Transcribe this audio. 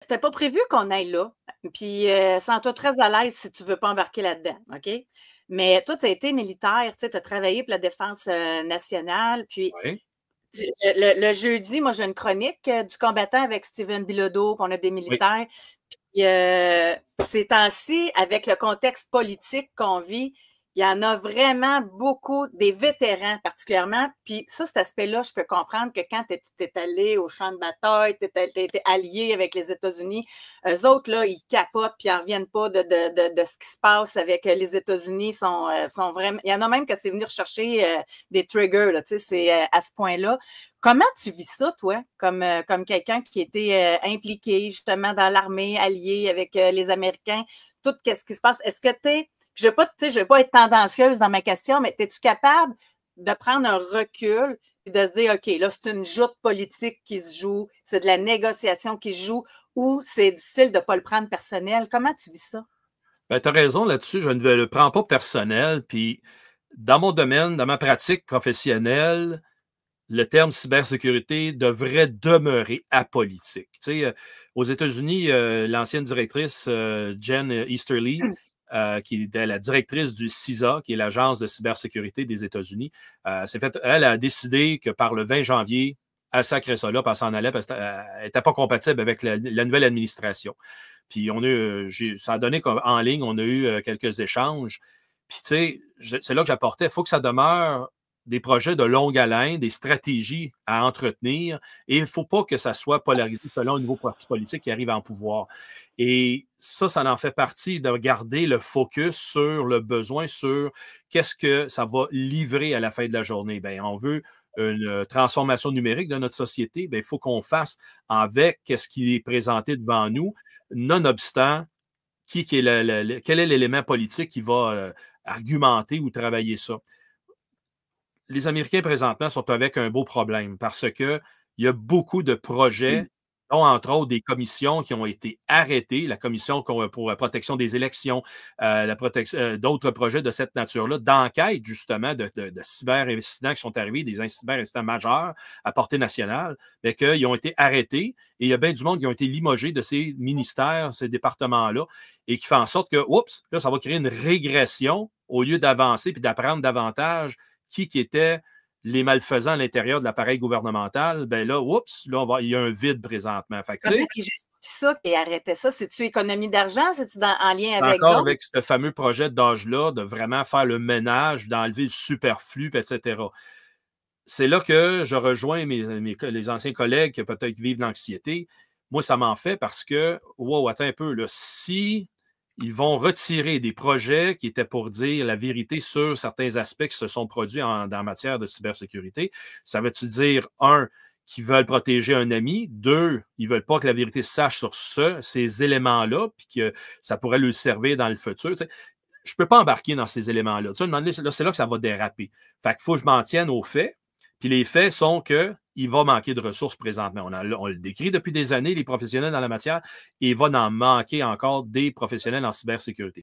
C'était pas prévu qu'on aille là. Puis, sens-toi très à l'aise si tu veux pas embarquer là-dedans, OK? Mais toi, tu as été militaire, tu sais, tu as travaillé pour la défense nationale. Puis, Oui, le jeudi, moi, j'ai une chronique du combattant avec Steven Bilodeau, qu'on a des oui. militaires. Puis, ces temps-ci, avec le contexte politique qu'on vit, il y en a vraiment beaucoup, des vétérans particulièrement. Puis ça, cet aspect-là, je peux comprendre que quand tu es allé au champ de bataille, tu étais allié avec les États-Unis, eux autres, là, ils capotent puis ils n'en reviennent pas de ce qui se passe avec les États-Unis. Sont vraiment... Il y en a même que c'est venu rechercher des triggers, là, tu sais, c'est à ce point-là. Comment tu vis ça, toi, comme quelqu'un qui était impliqué justement dans l'armée, allié avec les Américains, tout ce qui se passe? Est-ce que tu es, je ne vais pas être tendancieuse dans ma question, mais es-tu capable de prendre un recul et de se dire, OK, là, c'est une joute politique qui se joue, c'est de la négociation qui se joue, ou c'est difficile de ne pas le prendre personnel? Comment tu vis ça? Ben, tu as raison là-dessus, je ne le prends pas personnel. Puis, dans mon domaine, dans ma pratique professionnelle, le terme cybersécurité devrait demeurer apolitique. Tu sais, aux États-Unis, l'ancienne directrice Jen Easterly, qui était la directrice du CISA, qui est l'agence de cybersécurité des États-Unis, elle a décidé que par le 20 janvier, elle sacrait ça là, puis elle s'en allait parce qu'elle n'était pas compatible avec la nouvelle administration. Puis ça a donné qu'en ligne, on a eu quelques échanges. Puis tu sais, c'est là que j'apportais, il faut que ça demeure des projets de longue haleine, des stratégies à entretenir, et il ne faut pas que ça soit polarisé selon un nouveau parti politique qui arrive en pouvoir. Et ça en fait partie de garder le focus sur le besoin, sur qu'est-ce que ça va livrer à la fin de la journée. Bien, on veut une transformation numérique de notre société, bien, il faut qu'on fasse avec ce qui est présenté devant nous, nonobstant quel est l'élément politique qui va argumenter ou travailler ça. Les Américains, présentement, sont avec un beau problème parce qu'il y a beaucoup de projets, dont entre autres des commissions qui ont été arrêtées, la commission pour la protection des élections, d'autres projets de cette nature-là, d'enquête justement de cyber-incidents qui sont arrivés, des cyber-incidents majeurs à portée nationale, mais qu'ils ont été arrêtés et il y a bien du monde qui ont été limogés de ces ministères, ces départements-là, et qui fait en sorte que, oups, là, ça va créer une régression au lieu d'avancer puis d'apprendre davantage qui étaient les malfaisants à l'intérieur de l'appareil gouvernemental, ben là, oups, là, il y a un vide présentement. Fait que, Comment ils justifient ça, qu'ils arrêtaient ça? C'est-tu économie d'argent? C'est-tu en lien avec encore d'autres? avec ce fameux projet d'âge-là, de vraiment faire le ménage, d'enlever le superflu, etc. C'est là que je rejoins les anciens collègues qui peut-être vivent l'anxiété. Moi, ça m'en fait parce que, wow, attends un peu, là, si ils vont retirer des projets qui étaient pour dire la vérité sur certains aspects qui se sont produits en matière de cybersécurité, ça veut-tu dire, un, qu'ils veulent protéger un ami, deux, ils ne veulent pas que la vérité se sache sur ces éléments-là, puis que ça pourrait leur servir dans le futur. Tu sais, je ne peux pas embarquer dans ces éléments-là. Tu sais, c'est là que ça va déraper. Fait qu'il faut que je m'en tienne aux faits. Puis les faits sont qu'il va manquer de ressources présentement. On le décrit depuis des années, les professionnels dans la matière, et il va en manquer encore des professionnels en cybersécurité.